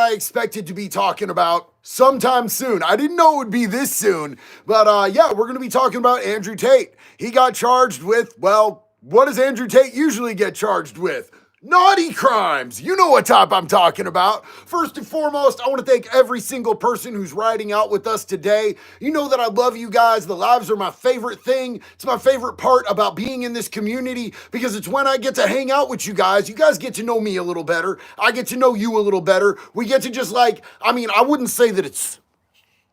I expected to be talking about sometime soon. I didn't know it would be this soon, but yeah, we're going to be talking about Andrew Tate. He got charged with, well, what does Andrew Tate usually get charged with? Naughty crimes. You know what type I'm talking about. First and foremost, I want to thank every single person who's riding out with us today. You know that I love you guys. The lives are my favorite thing. It's my favorite part about being in this community because it's when I get to hang out with you guys. You guys get to know me a little better. I get to know you a little better. We get to just I wouldn't say that it's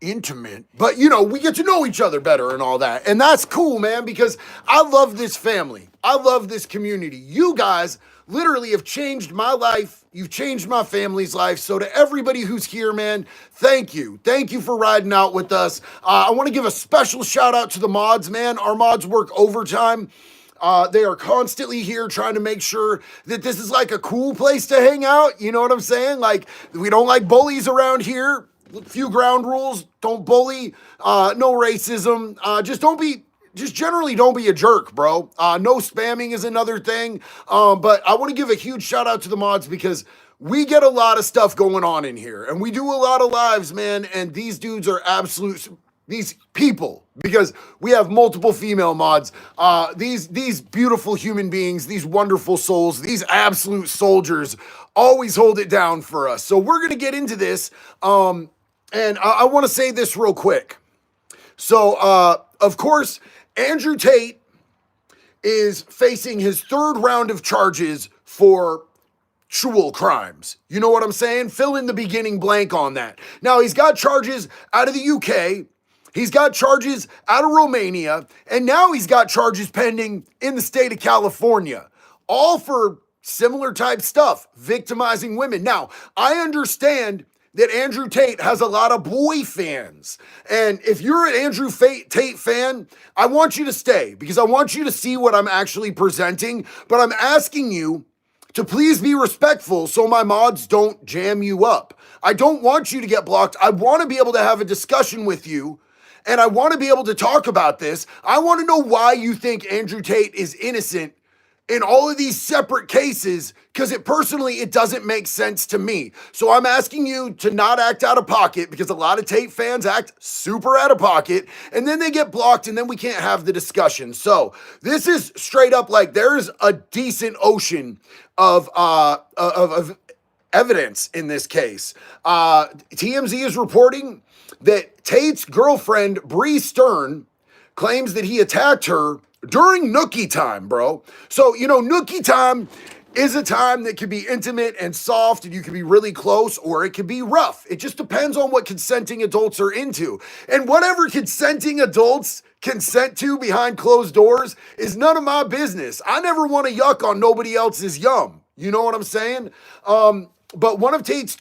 intimate, but we get to know each other better and all that. And that's cool, man, because I love this family. I love this community. You guys literally have changed my life. You've changed my family's life. So to everybody who's here, man, thank you. Thank you for riding out with us. I want to give a special shout out to the mods, man. Our mods work overtime. They are constantly here trying to make sure that this is like a cool place to hang out. You know what I'm saying? Like, we don't like bullies around here. Few ground rules: don't bully, no racism, just generally don't be a jerk, bro. No spamming is another thing. But I want to give a huge shout out to the mods because we get a lot of stuff going on in here and we do a lot of lives, man. And these dudes are these people, because we have multiple female mods, these beautiful human beings, these wonderful souls, these absolute soldiers always hold it down for us. So we're going to get into this. And I want to say this real quick. So, of course, Andrew Tate is facing his third round of charges for actual crimes. You know what I'm saying? Fill in the beginning blank on that. Now, he's got charges out of the UK. He's got charges out of Romania. And now he's got charges pending in the state of California. All for similar type stuff, victimizing women. Now, I understand that Andrew Tate has a lot of boy fans. And if you're an Andrew Tate fan, I want you to stay because I want you to see what I'm actually presenting. But I'm asking you to please be respectful so my mods don't jam you up. I don't want you to get blocked. I want to be able to have a discussion with you. And I want to be able to talk about this. I want to know why you think Andrew Tate is innocent in all of these separate cases, because it doesn't make sense to me. So I'm asking you to not act out of pocket, because a lot of Tate fans act super out of pocket, and then they get blocked, and then we can't have the discussion. So this is straight up like there's a decent ocean of evidence in this case. TMZ is reporting that Tate's girlfriend, Bree Stern, claims that he attacked her during nookie time, bro. So, nookie time is a time that can be intimate and soft, and you can be really close, or it can be rough. It just depends on what consenting adults are into. And whatever consenting adults consent to behind closed doors is none of my business. I never want to yuck on nobody else's yum. You know what I'm saying? But one of Tate's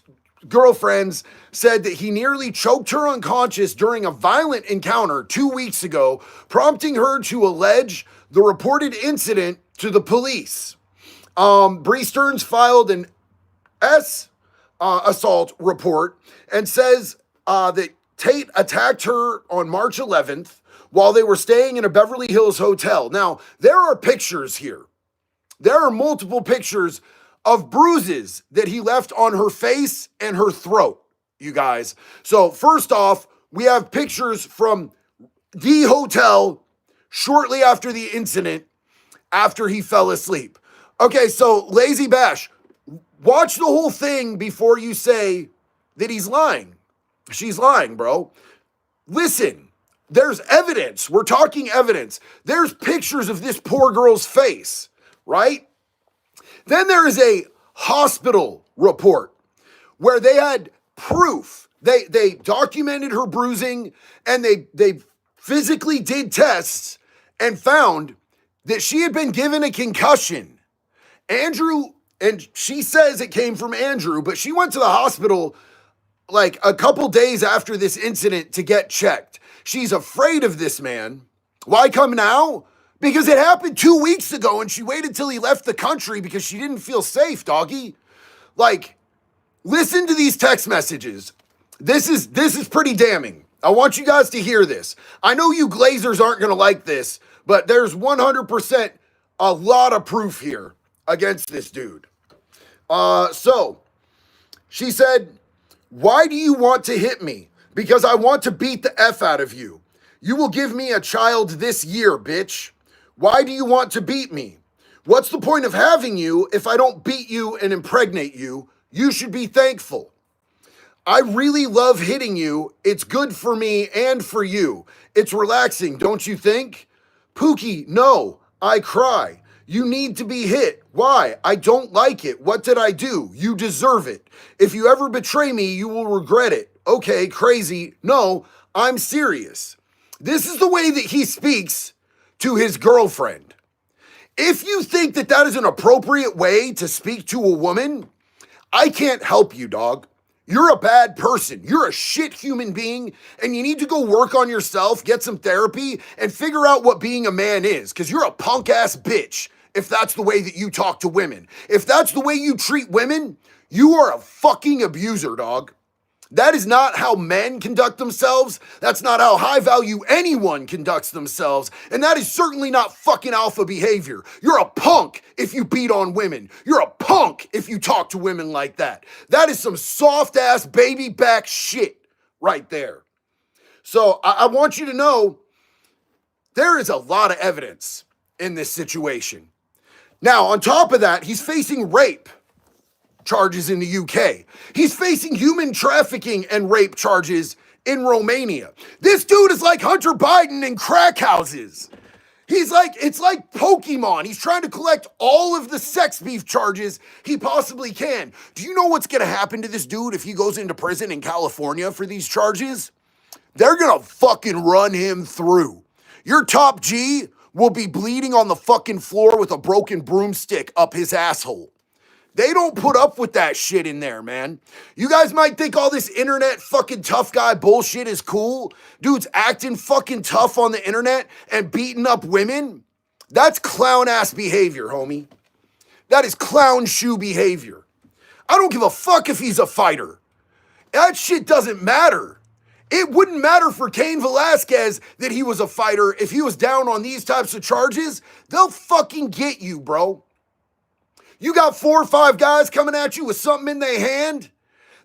girlfriends said that he nearly choked her unconscious during a violent encounter 2 weeks ago, prompting her to allege the reported incident to the police. Bree Stearns filed an assault report and says that Tate attacked her on March 11th while they were staying in a Beverly Hills hotel. Now, there are pictures here. There are multiple pictures of bruises that he left on her face and her throat, you guys. So first off, we have pictures from the hotel shortly after the incident, after he fell asleep. Okay, so Lazy Bash, watch the whole thing before you say that he's lying. She's lying, bro. Listen, there's evidence. We're talking evidence. There's pictures of this poor girl's face, right? Then there is a hospital report where they had proof. They documented her bruising, and they physically did tests and found that she had been given a concussion. Andrew, and she says it came from Andrew, but she went to the hospital like a couple days after this incident to get checked. She's afraid of this man. Why come now? Because it happened 2 weeks ago and she waited till he left the country because she didn't feel safe, doggy. Like, listen to these text messages. This is pretty damning. I want you guys to hear this. I know you Glazers aren't going to like this, but there's 100% a lot of proof here against this dude. So she said Why do you want to hit me? Because I want to beat the F out of you. You will give me a child this year, bitch. Why do you want to beat me? What's the point of having you if I don't beat you and impregnate you? You should be thankful. I really love hitting you. It's good for me and for you. It's relaxing, don't you think? Pookie, no, I cry. You need to be hit. Why? I don't like it. What did I do? You deserve it. If you ever betray me, you will regret it. Okay, crazy. No, I'm serious. This is the way that he speaks to his girlfriend. If you think that that is an appropriate way to speak to a woman, I can't help you, dog. You're a bad person. You're a shit human being, and you need to go work on yourself, get some therapy, and figure out what being a man is, because you're a punk ass bitch if that's the way that you talk to women. If that's the way you treat women, you are a fucking abuser, dog. That is not how men conduct themselves. That's not how high value anyone conducts themselves. And that is certainly not fucking alpha behavior. You're a punk if you beat on women. You're a punk if you talk to women like that. That is some soft ass baby back shit right there. So I want you to know there is a lot of evidence in this situation. Now, on top of that, he's facing rape charges in the UK. He's facing human trafficking and rape charges in Romania. This dude is like Hunter Biden in crack houses. It's like Pokemon. He's trying to collect all of the sex beef charges he possibly can. Do you know what's gonna happen to this dude if he goes into prison in California for these charges? They're gonna fucking run him through. Your top G will be bleeding on the fucking floor with a broken broomstick up his asshole. They don't put up with that shit in there, man. You guys might think all this internet fucking tough guy bullshit is cool. Dudes acting fucking tough on the internet and beating up women. That's clown ass behavior, homie. That is clown shoe behavior. I don't give a fuck if he's a fighter. That shit doesn't matter. It wouldn't matter for Cain Velasquez that he was a fighter. If he was down on these types of charges, they'll fucking get you, bro. You got 4 or 5 guys coming at you with something in their hand.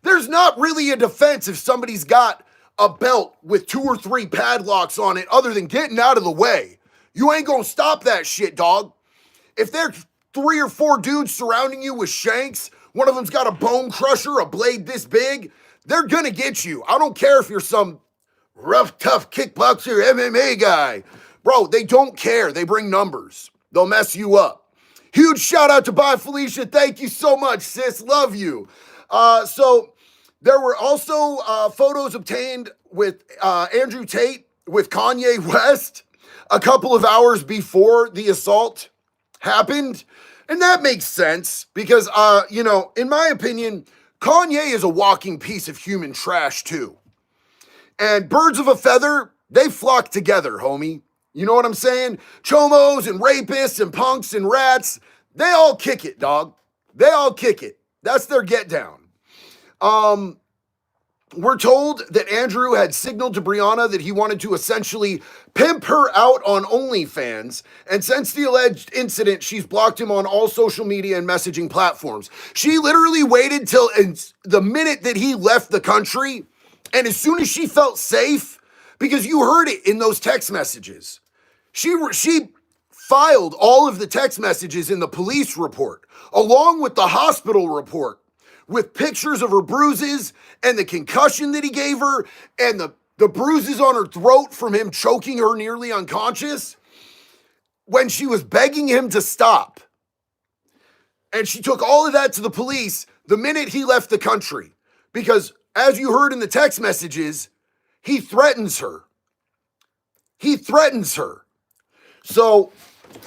There's not really a defense if somebody's got a belt with 2 or 3 padlocks on it other than getting out of the way. You ain't gonna stop that shit, dog. If there's 3 or 4 dudes surrounding you with shanks, one of them's got a bone crusher, a blade this big, they're gonna get you. I don't care if you're some rough, tough kickboxer MMA guy. Bro, they don't care. They bring numbers. They'll mess you up. Huge shout out to Bye Felicia. Thank you so much, sis. Love you. So there were also photos obtained with Andrew Tate with Kanye West a couple of hours before the assault happened. And that makes sense because, in my opinion, Kanye is a walking piece of human trash too. And birds of a feather, they flock together, homie. You know what I'm saying? Chomos and rapists and punks and rats, they all kick it, dog. They all kick it. That's their get down. We're told that Andrew had signaled to Brianna that he wanted to essentially pimp her out on OnlyFans. And since the alleged incident, she's blocked him on all social media and messaging platforms. She literally waited till the minute that he left the country. And as soon as she felt safe, because you heard it in those text messages, she filed all of the text messages in the police report, along with the hospital report, with pictures of her bruises and the concussion that he gave her and the bruises on her throat from him choking her nearly unconscious when she was begging him to stop. And she took all of that to the police the minute he left the country. Because as you heard in the text messages, he threatens her. He threatens her. So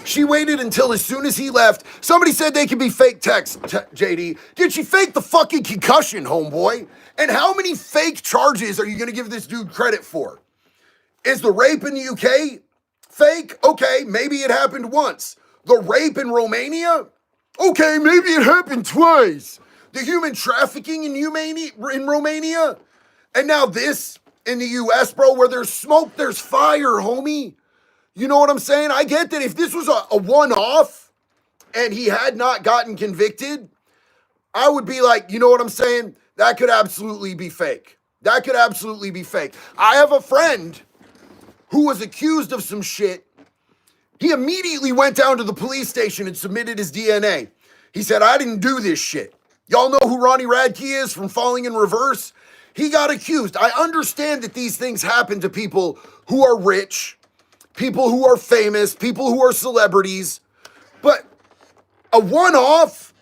she waited until as soon as he left. Somebody said they could be fake texts, JD. Did she fake the fucking concussion, homeboy? And how many fake charges are you going to give this dude credit for? Is the rape in the UK fake? Okay, maybe it happened once. The rape in Romania? Okay, maybe it happened twice. The human trafficking in Romania? And now this in the US, bro, where there's smoke, there's fire, homie. You know what I'm saying? I get that if this was a one-off and he had not gotten convicted, I would be like, you know what I'm saying? That could absolutely be fake. That could absolutely be fake. I have a friend who was accused of some shit. He immediately went down to the police station and submitted his DNA. He said, I didn't do this shit. Y'all know who Ronnie Radke is from Falling in Reverse? He got accused. I understand that these things happen to people who are rich, people who are famous, people who are celebrities, but a one-off,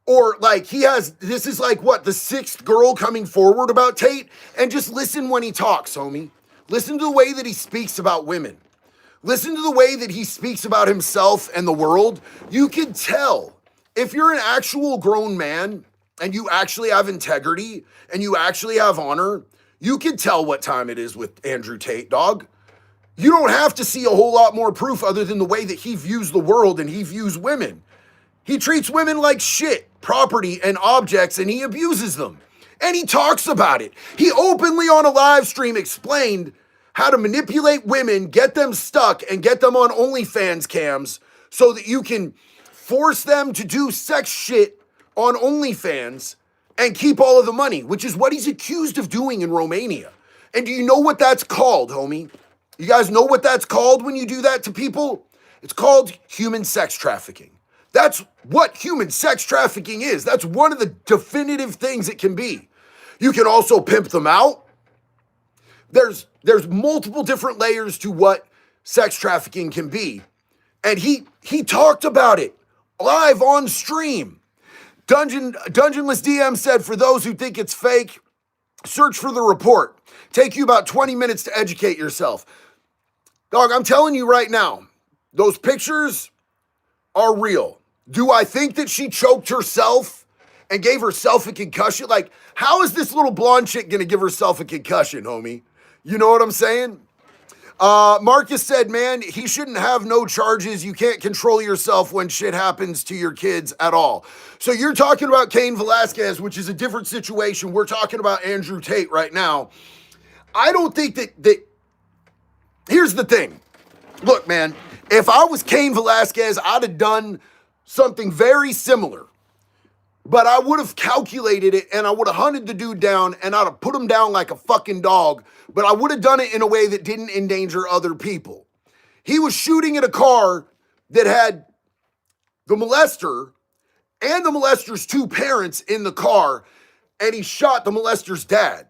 or like this is like what, the sixth girl coming forward about Tate? And just listen when he talks, homie. Listen to the way that he speaks about women. Listen to the way that he speaks about himself and the world. You can tell if you're an actual grown man and you actually have integrity and you actually have honor, you can tell what time it is with Andrew Tate, dog. You don't have to see a whole lot more proof other than the way that he views the world and he views women. He treats women like shit, property, and objects, and he abuses them. And he talks about it. He openly on a live stream explained how to manipulate women, get them stuck, and get them on OnlyFans cams so that you can force them to do sex shit on OnlyFans and keep all of the money, which is what he's accused of doing in Romania. And do you know what that's called, homie? You guys know what that's called when you do that to people? It's called human sex trafficking. That's what human sex trafficking is. That's one of the definitive things it can be. You can also pimp them out. There's multiple different layers to what sex trafficking can be. And he talked about it live on stream. Dungeonless DM said, for those who think it's fake, search for the report. Take you about 20 minutes to educate yourself. Dog, I'm telling you right now, those pictures are real. Do I think that she choked herself and gave herself a concussion? Like, how is this little blonde chick gonna give herself a concussion, homie? You know what I'm saying? Marcus said, man, he shouldn't have no charges. You can't control yourself when shit happens to your kids at all. So you're talking about Cain Velasquez, which is a different situation. We're talking about Andrew Tate right now. I don't think that here's the thing. Look, man, if I was Cain Velasquez, I'd have done something very similar. But I would have calculated it and I would have hunted the dude down and I'd have put him down like a fucking dog. But I would have done it in a way that didn't endanger other people. He was shooting at a car that had the molester and the molester's two parents in the car, and he shot the molester's dad.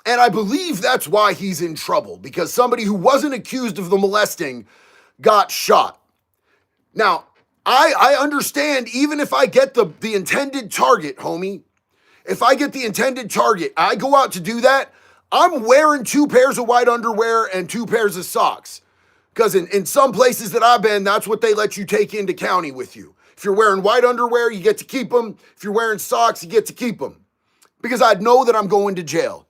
And I believe that's why he's in trouble, because somebody who wasn't accused of the molesting got shot. Now, I understand, even if I get the intended target, homie, if I get the intended target, I go out to do that, I'm wearing 2 pairs of white underwear and 2 pairs of socks. Because in some places that I've been, that's what they let you take into county with you. If you're wearing white underwear, you get to keep them. If you're wearing socks, you get to keep them. Because I'd know that I'm going to jail.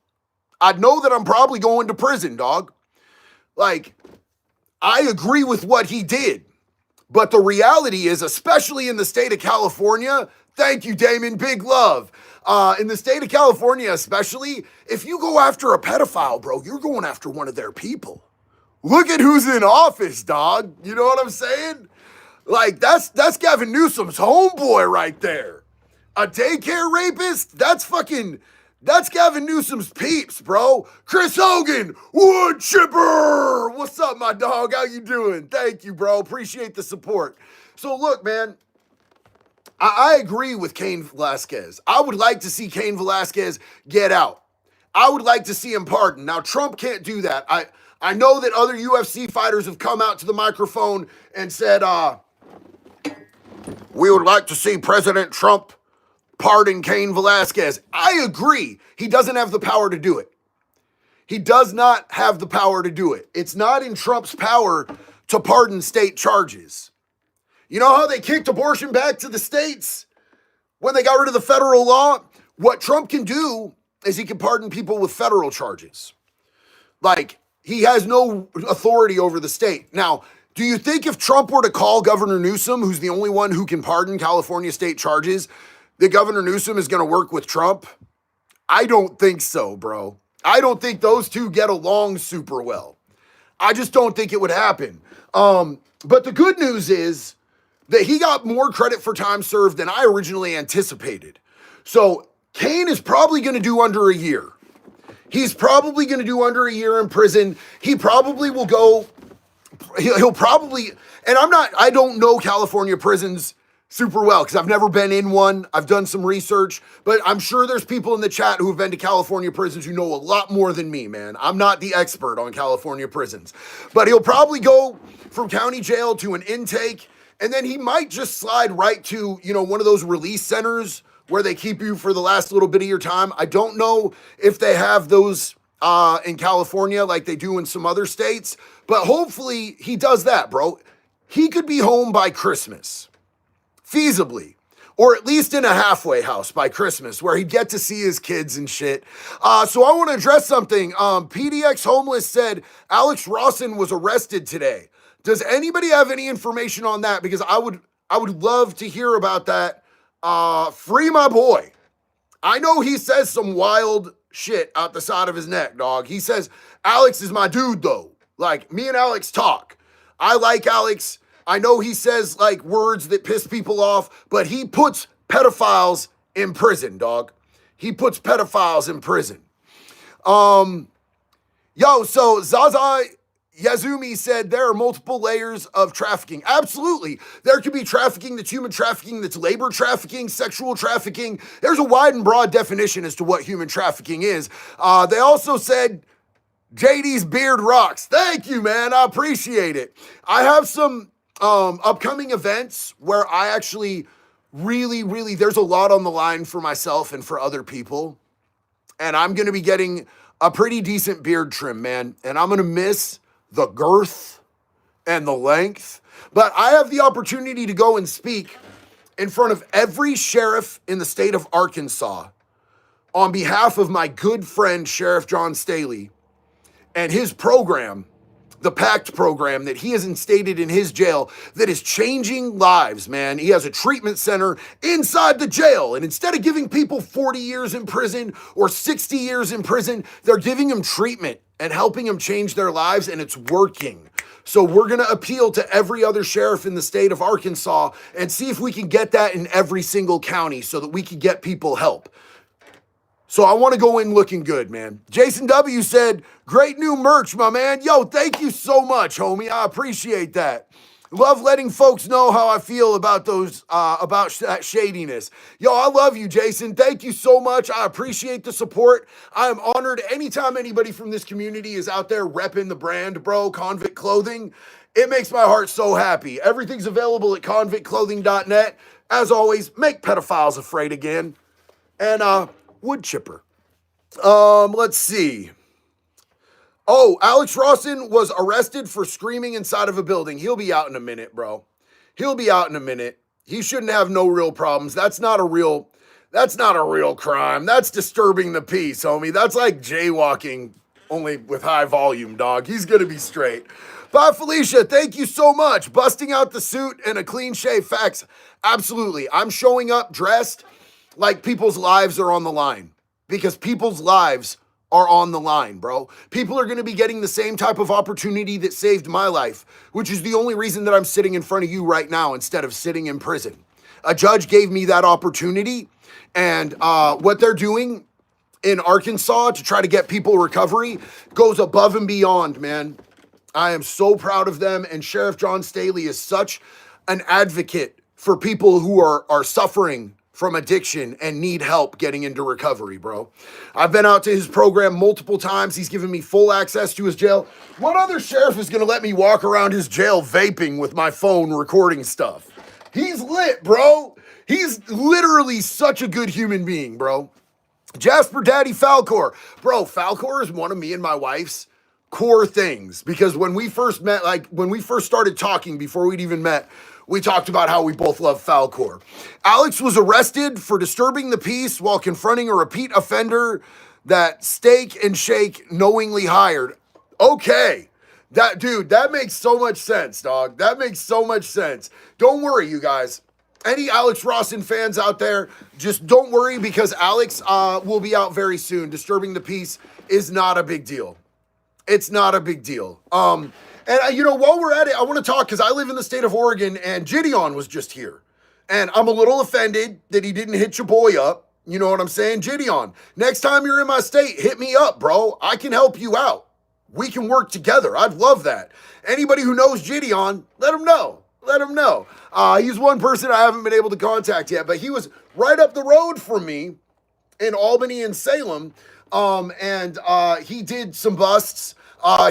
I'd know that I'm probably going to prison, dog. Like, I agree with what he did. But the reality is, especially in the state of California, thank you, Damon, big love. In the state of California, especially, if you go after a pedophile, bro, you're going after one of their people. Look at who's in office, dog. You know what I'm saying? Like, that's Gavin Newsom's homeboy right there. A daycare rapist? That's Gavin Newsom's peeps, bro. Chris Hogan, wood chipper. What's up, my dog? How you doing? Thank you, bro. Appreciate the support. So look, man, I agree with Cain Velasquez. I would like to see Cain Velasquez get out. I would like to see him pardoned. Now, Trump can't do that. I know that other UFC fighters have come out to the microphone and said, we would like to see President Trump pardon Cain Velasquez. I agree. He doesn't have the power to do it. He does not have the power to do it. It's not in Trump's power to pardon state charges. You know how they kicked abortion back to the states when they got rid of the federal law? What Trump can do is he can pardon people with federal charges. Like, he has no authority over the state. Now, do you think if Trump were to call Governor Newsom, who's the only one who can pardon California state charges, that Governor Newsom is going to work with Trump? I don't think so, bro. I don't think those two get along super well. I just don't think it would happen. But the good news is that he got more credit for time served than I originally anticipated. So Kane is probably going to do under a year. He's probably going to do under a year in prison. He probably will go, he'll probably, and I don't know California prisons super well because I've never been in one. I've done some research, but I'm sure there's people in the chat who have been to California prisons who know a lot more than me, man. I'm not the expert on California prisons, but he'll probably go from county jail to an intake, and then he might just slide right to, one of those release centers where they keep you for the last little bit of your time. I don't know if they have those in California like they do in some other states, but hopefully he does that, bro. He could be home by Christmas, feasibly, or at least in a halfway house by Christmas where he'd get to see his kids and shit. So I want to address something. PDX Homeless said Alex Rawson was arrested today. Does anybody have any information on that? Because I would love to hear about that. Free my boy. I know he says some wild shit out the side of his neck, dog. He says, Alex is my dude, though. Like, me and Alex talk. I like Alex. I know he says, like, words that piss people off, but he puts pedophiles in prison, dog. He puts pedophiles in prison. So Zaza Yazumi said there are multiple layers of trafficking. Absolutely. There could be trafficking that's human trafficking, that's labor trafficking, sexual trafficking. There's a wide and broad definition as to what human trafficking is. They also said JD's beard rocks. Thank you, man. I appreciate it. I have some upcoming events where I actually really, there's a lot on the line for myself and for other people. And I'm going to be getting a pretty decent beard trim, man. And I'm going to miss the girth and the length, but I have the opportunity to go and speak in front of every sheriff in the state of Arkansas on behalf of my good friend, Sheriff John Staley, and his program, the PACT program that he has instated in his jail that is changing lives, man. He has a treatment center inside the jail, and instead of giving people 40 years in prison or 60 years in prison, they're giving them treatment and helping them change their lives, and it's working. So we're going to appeal to every other sheriff in the state of Arkansas and see if we can get that in every single county so that we can get people help. So I want to go in looking good, man. Jason W. said, great new merch, my man. Yo, thank you so much, homie. I appreciate that. Love letting folks know how I feel about that shadiness. Yo, I love you, Jason. Thank you so much. I appreciate the support. I am honored anytime anybody from this community is out there repping the brand, bro, Convict Clothing. It makes my heart so happy. Everything's available at convictclothing.net. As always, make pedophiles afraid again. And, wood chipper. Let's see. Oh, Alex Rawson was arrested for screaming inside of a building. He'll be out in a minute, bro. He'll be out in a minute. He shouldn't have no real problems. That's not a real crime. That's disturbing the peace, homie. That's like jaywalking, only with high volume, dog. He's gonna be straight. Bye, Felicia. Thank you so much. Busting out the suit and a clean shave. Facts. Absolutely. I'm showing up dressed like people's lives are on the line, because people's lives are on the line, bro. People are going to be getting the same type of opportunity that saved my life, which is the only reason that I'm sitting in front of you right now instead of sitting in prison. A judge gave me that opportunity, and what they're doing in Arkansas to try to get people recovery goes above and beyond, man. I am so proud of them, and Sheriff John Staley is such an advocate for people who are suffering from addiction and need help getting into recovery, bro. I've been out to his program multiple times. He's given me full access to his jail. What other sheriff is gonna let me walk around his jail vaping with my phone recording stuff? He's lit, bro. He's literally such a good human being, bro. Jasper Daddy Falcor. Bro, Falcor is one of me and my wife's core things, because when we first met, like when we first started talking before we'd even met, we talked about how we both love Falcor. Alex was arrested for disturbing the peace while confronting a repeat offender that Steak and Shake knowingly hired. Okay. That makes so much sense, dog. That makes so much sense. Don't worry, you guys. Any Alex Rawson fans out there, just don't worry, because Alex will be out very soon. Disturbing the peace is not a big deal. It's not a big deal. And, while we're at it, I want to talk, because I live in the state of Oregon, and Gideon was just here. And I'm a little offended that he didn't hit your boy up, You know what I'm saying? Gideon, next time you're in my state, hit me up, bro. I can help you out. We can work together. I'd love that. Anybody who knows Gideon, let him know. Let him know. He's one person I haven't been able to contact yet, but he was right up the road from me in Albany and Salem, and he did some busts.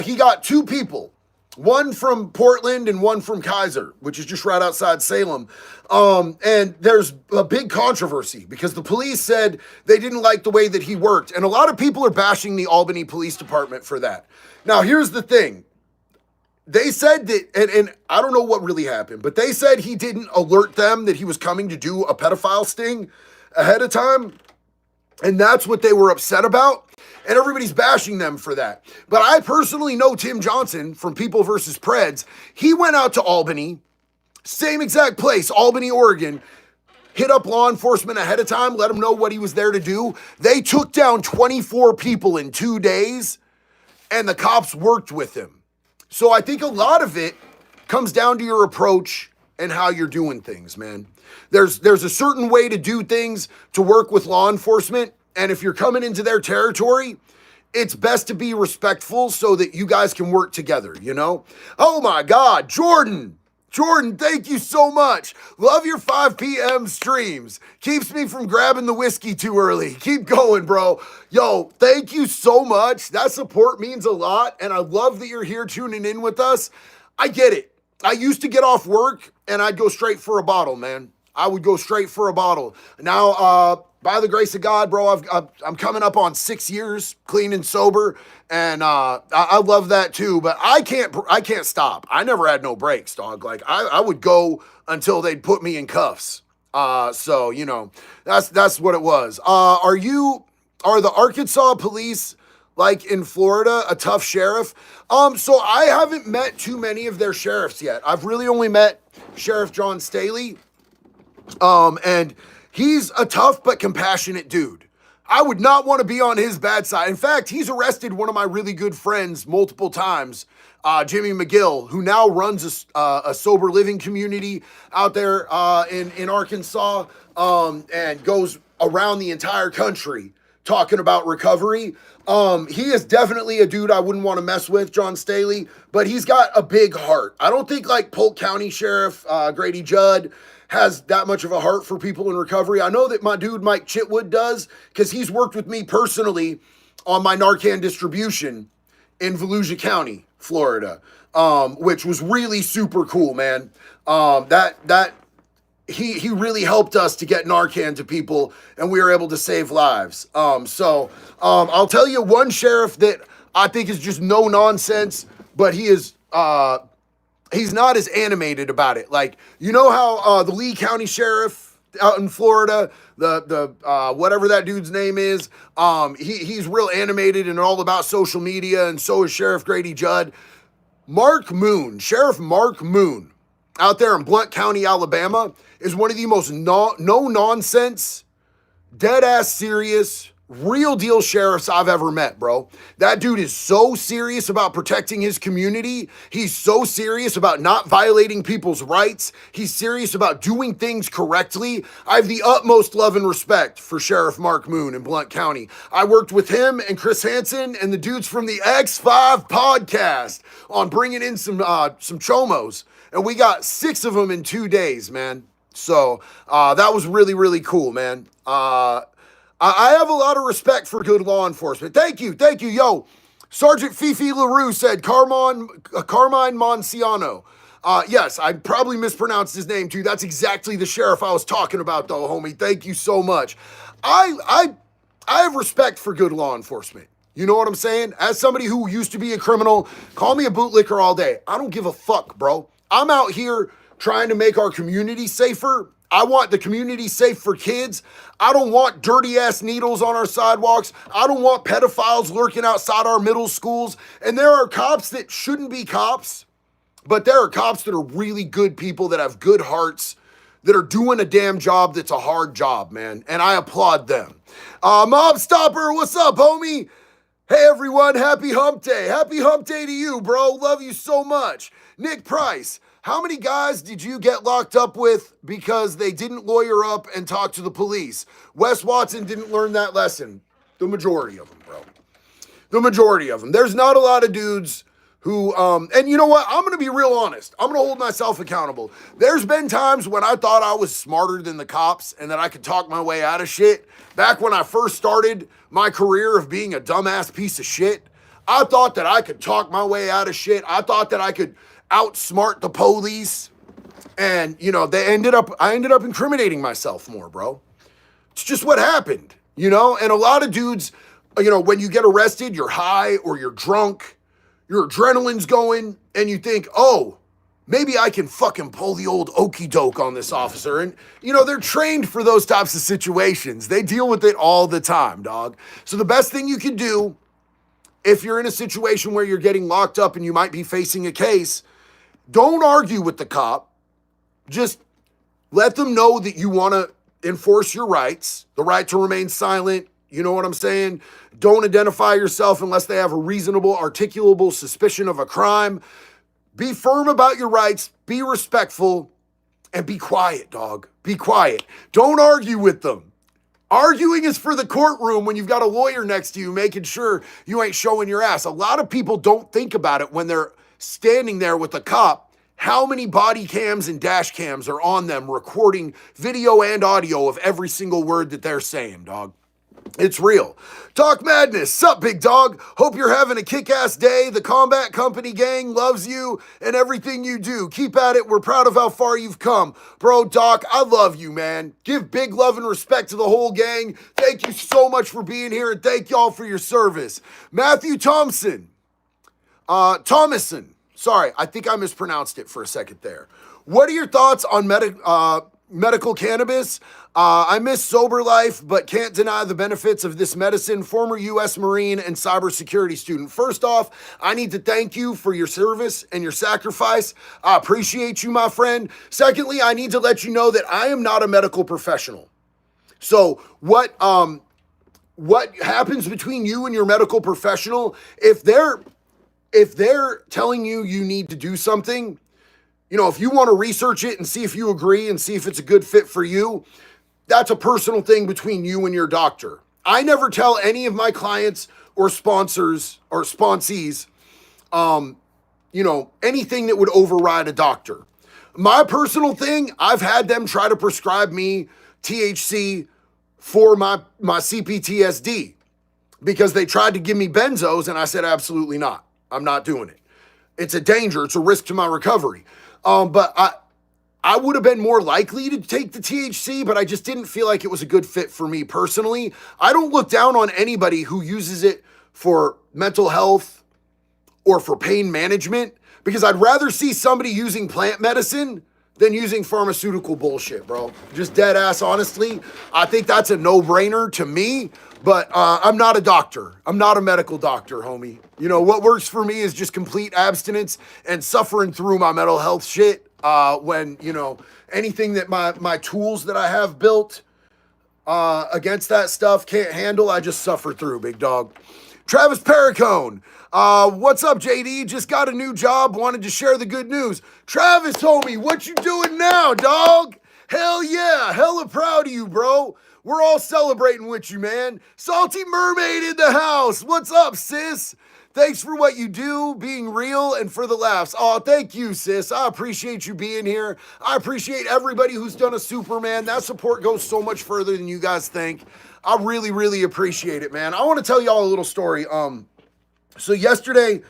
He got two people, one from Portland and one from Kaiser, which is just right outside Salem. And there's a big controversy because the police said they didn't like the way that he worked. And a lot of people are bashing the Albany Police Department for that. Now, here's the thing. They said that, and I don't know what really happened, but they said he didn't alert them that he was coming to do a pedophile sting ahead of time. And that's what they were upset about. And everybody's bashing them for that. But I personally know Tim Johnson from People vs. Preds. He went out to Albany, same exact place, Albany, Oregon, hit up law enforcement ahead of time, let them know what he was there to do. They took down 24 people in 2 days, and the cops worked with him. So I think a lot of it comes down to your approach and how you're doing things, man. There's a certain way to do things to work with law enforcement, and if you're coming into their territory, it's best to be respectful so that you guys can work together, you know? Oh my God, Jordan, thank you so much. Love your 5 p.m. streams. Keeps me from grabbing the whiskey too early. Keep going, bro. Yo, thank you so much. That support means a lot, and I love that you're here tuning in with us. I get it. I used to get off work, and I'd go straight for a bottle, man. I would go straight for a bottle. Now, by the grace of God, bro, I'm coming up on 6 years clean and sober, and I love that too. But I can't stop. I never had no breaks, dog. Like I would go until they'd put me in cuffs. So you know, that's what it was. Are the Arkansas police like in Florida a tough sheriff? So I haven't met too many of their sheriffs yet. I've really only met Sheriff John Staley. And he's a tough but compassionate dude. I would not want to be on his bad side. In fact, he's arrested one of my really good friends multiple times, Jimmy McGill, who now runs a sober living community out there in Arkansas, and goes around the entire country talking about recovery. He is definitely a dude I wouldn't want to mess with, John Staley, but he's got a big heart. I don't think like Polk County Sheriff Grady Judd has that much of a heart for people in recovery. I know that my dude Mike Chitwood does, because he's worked with me personally on my Narcan distribution in Volusia County, Florida, which was really super cool, man. He really helped us to get Narcan to people, and we were able to save lives. So I'll tell you one sheriff that I think is just no nonsense, but he is he's not as animated about it. Like, you know how the Lee County Sheriff out in Florida, the whatever that dude's name is, he's real animated and all about social media, and so is Sheriff Grady Judd. Sheriff Mark Moon, out there in Blount County, Alabama, is one of the most no-nonsense, dead-ass serious, real-deal sheriffs I've ever met, bro. That dude is so serious about protecting his community. He's so serious about not violating people's rights. He's serious about doing things correctly. I have the utmost love and respect for Sheriff Mark Moon in Blount County. I worked with him and Chris Hansen and the dudes from the X5 podcast on bringing in some chomos, and we got 6 of them in 2 days, man. So that was really, really cool, man. I have a lot of respect for good law enforcement. Thank you. Yo, Sergeant Fifi LaRue said Carmine Monsiano. Yes, I probably mispronounced his name too. That's exactly the sheriff I was talking about though, homie. Thank you so much. I have respect for good law enforcement. You know what I'm saying? As somebody who used to be a criminal, call me a bootlicker all day. I don't give a fuck, bro. I'm out here trying to make our community safer. I want the community safe for kids. I don't want dirty ass needles on our sidewalks. I don't want pedophiles lurking outside our middle schools. And there are cops that shouldn't be cops, but there are cops that are really good people that have good hearts, that are doing a damn job that's a hard job, man. And I applaud them. Mob Stopper, what's up, homie? Hey, everyone. Happy hump day. Happy hump day to you, bro. Love you so much. Nick Price. How many guys did you get locked up with because they didn't lawyer up and talk to the police? Wes Watson didn't learn that lesson. The majority of them, bro. The majority of them. There's not a lot of dudes who, and you know what? I'm going to be real honest. I'm going to hold myself accountable. There's been times when I thought I was smarter than the cops and that I could talk my way out of shit. Back when I first started my career of being a dumbass piece of shit, I thought that I could talk my way out of shit. I thought that I could outsmart the police. And, you know, I ended up incriminating myself more, bro. It's just what happened, you know? And a lot of dudes, you know, when you get arrested, you're high or you're drunk, your adrenaline's going, and you think, oh, maybe I can fucking pull the old okey doke on this officer. And, you know, they're trained for those types of situations. They deal with it all the time, dog. So the best thing you can do if you're in a situation where you're getting locked up and you might be facing a case, don't argue with the cop. Just let them know that you want to enforce your rights, the right to remain silent. You know what I'm saying? Don't identify yourself unless they have a reasonable, articulable suspicion of a crime. Be firm about your rights, be respectful, and be quiet, dog. Be quiet. Don't argue with them. Arguing is for the courtroom when you've got a lawyer next to you making sure you ain't showing your ass. A lot of people don't think about it when they're standing there with a cop. How many body cams and dash cams are on them recording video and audio of every single word that they're saying, dog? It's real. Talk Madness. Sup, big dog? Hope you're having a kick-ass day. The Combat Company gang loves you and everything you do. Keep at it. We're proud of how far you've come. Bro, Doc, I love you, man. Give big love and respect to the whole gang. Thank you so much for being here, and thank y'all for your service. Matthew Thomason. Sorry, I think I mispronounced it for a second there. What are your thoughts on medical cannabis? I miss sober life, but can't deny the benefits of this medicine. Former U.S. Marine and cybersecurity student. First off, I need to thank you for your service and your sacrifice. I appreciate you, my friend. Secondly, I need to let you know that I am not a medical professional. So what happens between you and your medical professional, if they're telling you you need to do something, you know, if you want to research it and see if you agree and see if it's a good fit for you, that's a personal thing between you and your doctor. I never tell any of my clients or sponsors or sponsees, you know, anything that would override a doctor. My personal thing, I've had them try to prescribe me THC for my CPTSD because they tried to give me benzos and I said, absolutely not. I'm not doing it. It's a danger. It's a risk to my recovery. But I would have been more likely to take the THC, but I just didn't feel like it was a good fit for me personally. I don't look down on anybody who uses it for mental health or for pain management because I'd rather see somebody using plant medicine than using pharmaceutical bullshit, bro. Just dead ass honestly. I think that's a no-brainer to me, but I'm not a doctor. I'm not a medical doctor, homie. You know, what works for me is just complete abstinence and suffering through my mental health shit when, you know, anything that my tools that I have built against that stuff can't handle, I just suffer through, big dog. Travis Perricone. What's up, JD? Just got a new job. Wanted to share the good news. Travis, homie, what you doing now, dog? Hell yeah. Hella proud of you, bro. We're all celebrating with you, man. Salty Mermaid in the house. What's up, sis? Thanks for what you do, being real, and for the laughs. Oh, thank you, sis. I appreciate you being here. I appreciate everybody who's done a Superman. That support goes so much further than you guys think. I really, really appreciate it, man. I want to tell y'all a little story. So yesterday,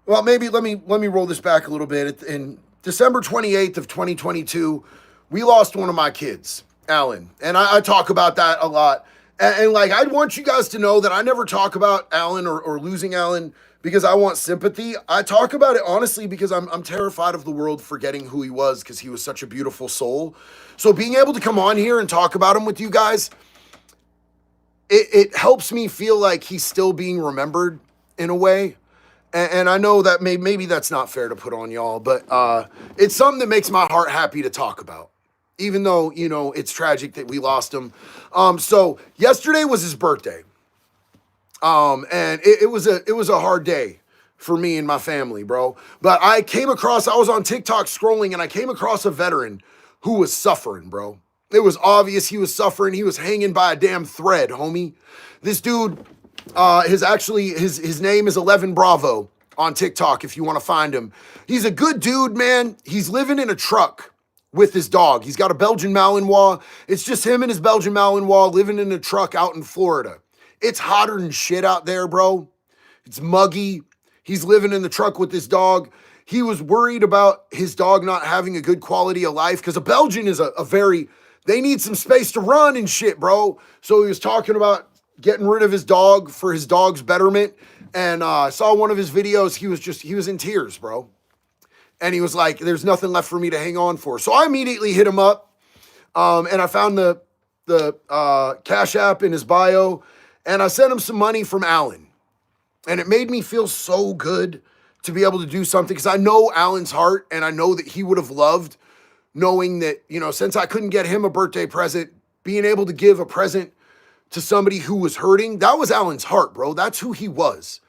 well, maybe let me roll this back a little bit. In December 28th of 2022, we lost one of my kids, Alan. And I talk about that a lot. And like, I want you guys to know that I never talk about Alan or losing Alan because I want sympathy. I talk about it honestly because I'm terrified of the world forgetting who he was because he was such a beautiful soul. So being able to come on here and talk about him with you guys, it helps me feel like he's still being remembered in a way. And I know that maybe that's not fair to put on y'all, but it's something that makes my heart happy to talk about. Even though, you know, it's tragic that we lost him. So yesterday was his birthday. And it was a hard day for me and my family, bro. But I was on TikTok scrolling and I came across a veteran who was suffering, bro. It was obvious he was suffering. He was hanging by a damn thread, homie. This dude, his name is 11 Bravo on TikTok if you want to find him. He's a good dude, man. He's living in a truck with his dog. He's got a Belgian Malinois. It's just him and his Belgian Malinois living in a truck out in Florida. It's hotter than shit out there, bro. It's muggy. He's living in the truck with his dog. He was worried about his dog not having a good quality of life because a Belgian is they need some space to run and shit, bro. So he was talking about getting rid of his dog for his dog's betterment. And I saw one of his videos. He was in tears, bro. And he was like, there's nothing left for me to hang on for. So I immediately hit him up. And I found the Cash App in his bio. And I sent him some money from Alan. And it made me feel so good to be able to do something because I know Alan's heart and I know that he would have loved knowing that, since I couldn't get him a birthday present, being able to give a present to somebody who was hurting, that was Alan's heart, bro. That's who he was.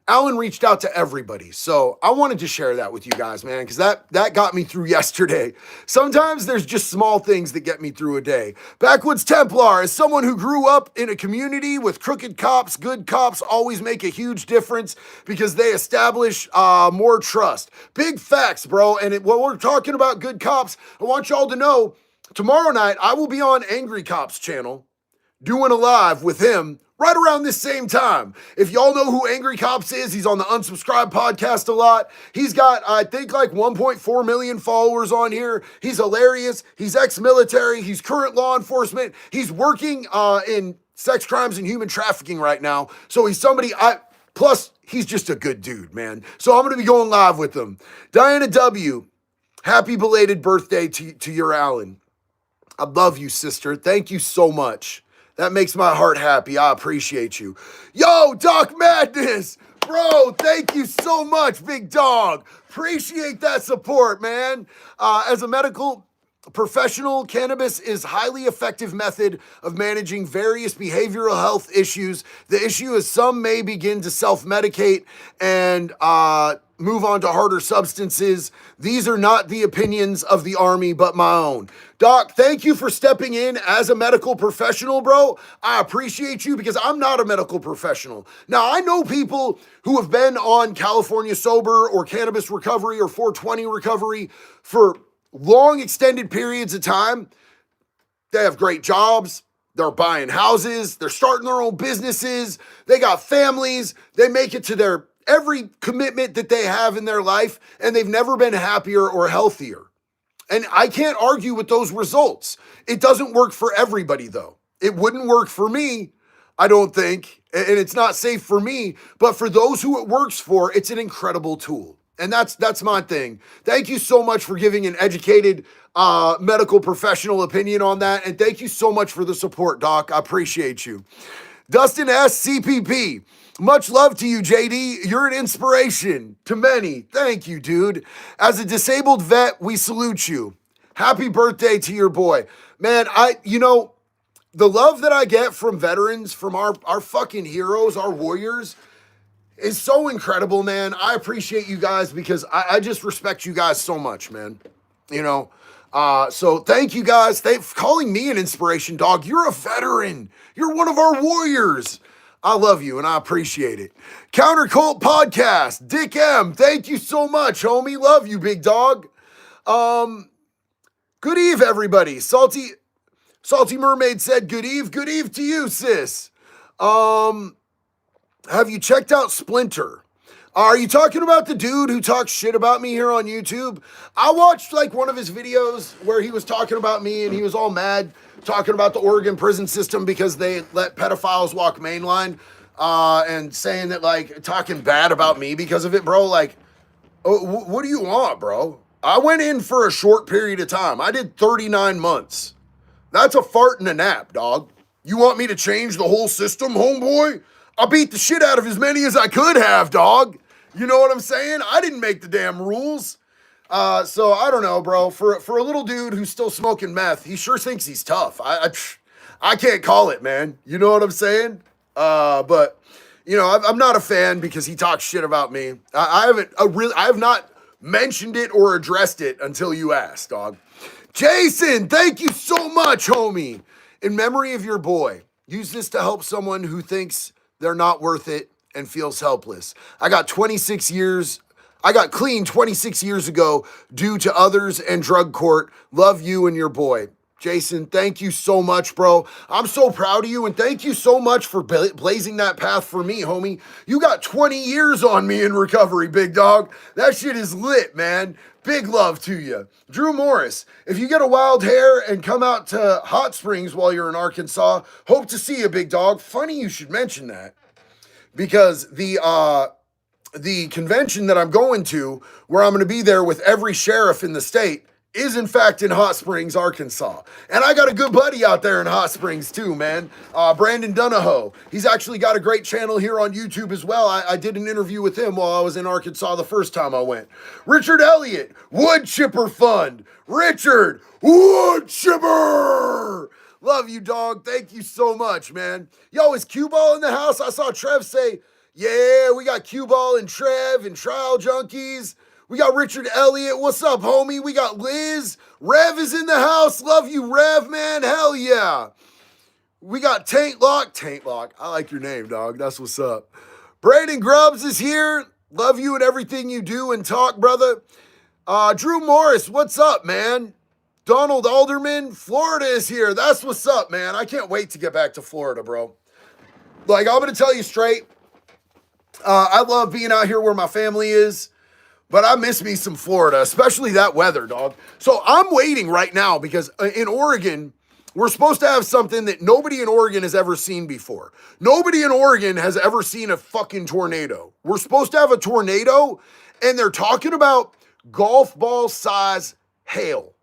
Alan reached out to everybody. So I wanted to share that with you guys, man, because that got me through yesterday. Sometimes there's just small things that get me through a day. Backwoods Templar, as someone who grew up in a community with crooked cops, good cops always make a huge difference because they establish more trust. Big facts, bro. And when we're talking about good cops, I want y'all to know, tomorrow night, I will be on Angry Cops channel doing a live with him right around this same time. If y'all know who Angry Cops is, he's on the Unsubscribed podcast a lot. He's got, I think, like 1.4 million followers on here. He's hilarious. He's ex-military. He's current law enforcement. He's working in sex crimes and human trafficking right now. So he's somebody plus he's just a good dude, man. So I'm going to be going live with him. Diana W., happy belated birthday to your Alan. I love you, sister. Thank you so much. That makes my heart happy. I appreciate you. Yo, Doc Madness. Bro, thank you so much, big dog. Appreciate that support, man. As a medical professional, cannabis is a highly effective method of managing various behavioral health issues. The issue is some may begin to self-medicate and move on to harder substances. These are not the opinions of the Army, but my own. Doc, thank you for stepping in as a medical professional, bro. I appreciate you because I'm not a medical professional. Now, I know people who have been on California sober or cannabis recovery or 420 recovery for long extended periods of time. They have great jobs. They're buying houses. They're starting their own businesses. They got families. They make it to their every commitment that they have in their life, and they've never been happier or healthier. And I can't argue with those results. It doesn't work for everybody, though. It wouldn't work for me, I don't think, and it's not safe for me, but for those who it works for, it's an incredible tool. And that's my thing. Thank you so much for giving an educated medical professional opinion on that, and thank you so much for the support, Doc. I appreciate you. Dustin S. CPP. Much love to you, JD. You're an inspiration to many. Thank you, dude. As a disabled vet, we salute you. Happy birthday to your boy. Man, the love that I get from veterans, from our fucking heroes, our warriors, is so incredible, man. I appreciate you guys because I just respect you guys so much, man. So thank you guys. Thanks for calling me an inspiration, dog. You're a veteran. You're one of our warriors. I love you and I appreciate it. Counter Cult Podcast, Dick M. Thank you so much, homie. Love you, big dog. Good eve, everybody. Salty Mermaid said good eve. Good eve to you, sis. Have you checked out Splinter? Are you talking about the dude who talks shit about me here on YouTube? I watched like one of his videos where he was talking about me and he was all mad, talking about the Oregon prison system because they let pedophiles walk mainline, and saying that, like, talking bad about me because of it, bro. Like, what do you want, bro? I went in for a short period of time. I did 39 months. That's a fart and a nap, dog. You want me to change the whole system, homeboy? I beat the shit out of as many as I could have, dog. You know what I'm saying? I didn't make the damn rules. So I don't know, bro. For a little dude who's still smoking meth, he sure thinks he's tough. I can't call it, man. You know what I'm saying? But I'm not a fan because he talks shit about me. I have not mentioned it or addressed it until you asked, dog. Jason, thank you so much, homie. In memory of your boy, use this to help someone who thinks they're not worth it and feels helpless. I got clean 26 years ago due to others and drug court. Love you and your boy. Jason, thank you so much, bro. I'm so proud of you, and thank you so much for blazing that path for me, homie. You got 20 years on me in recovery, big dog. That shit is lit, man. Big love to you. Drew Morris, if you get a wild hair and come out to Hot Springs while you're in Arkansas, hope to see you, big dog. Funny you should mention that, because the convention that I'm going to, where I'm going to be there with every sheriff in the state, is in fact in Hot Springs, Arkansas. And I got a good buddy out there in Hot Springs too, man. Brandon Donahoe. He's actually got a great channel here on YouTube as well. I did an interview with him while I was in Arkansas the first time I went. Richard Elliott, Wood Chipper Fund. Richard, Wood Chipper! Love you, dog. Thank you so much, man. Yo, is Cue Ball in the house? I saw Trev say, yeah, we got Cue Ball and Trev and Trial Junkies. We got Richard Elliott. What's up, homie? We got Liz. Rev is in the house. Love you, Rev, man. Hell yeah. We got Tate Lock. I like your name, dog. That's what's up. Brandon Grubbs is here. Love you and everything you do and talk, brother. Drew Morris, what's up, man? Donald Alderman, Florida is here. That's what's up, man. I can't wait to get back to Florida, bro. Like, I'm going to tell you straight. I love being out here where my family is. But I miss me some Florida, especially that weather, dog. So I'm waiting right now because in Oregon, we're supposed to have something that nobody in Oregon has ever seen before. Nobody in Oregon has ever seen a fucking tornado. We're supposed to have a tornado, and they're talking about golf ball size hail.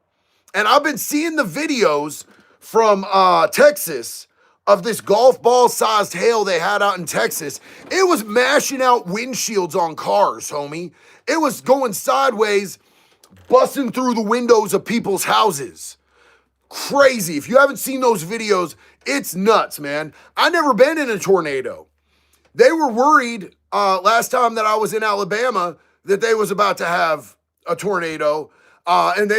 And I've been seeing the videos from Texas of this golf ball sized hail they had out in Texas. It was mashing out windshields on cars, homie. It was going sideways, busting through the windows of people's houses. Crazy. If you haven't seen those videos, it's nuts, man. I never been in a tornado. They were worried last time that I was in Alabama that they was about to have a tornado. And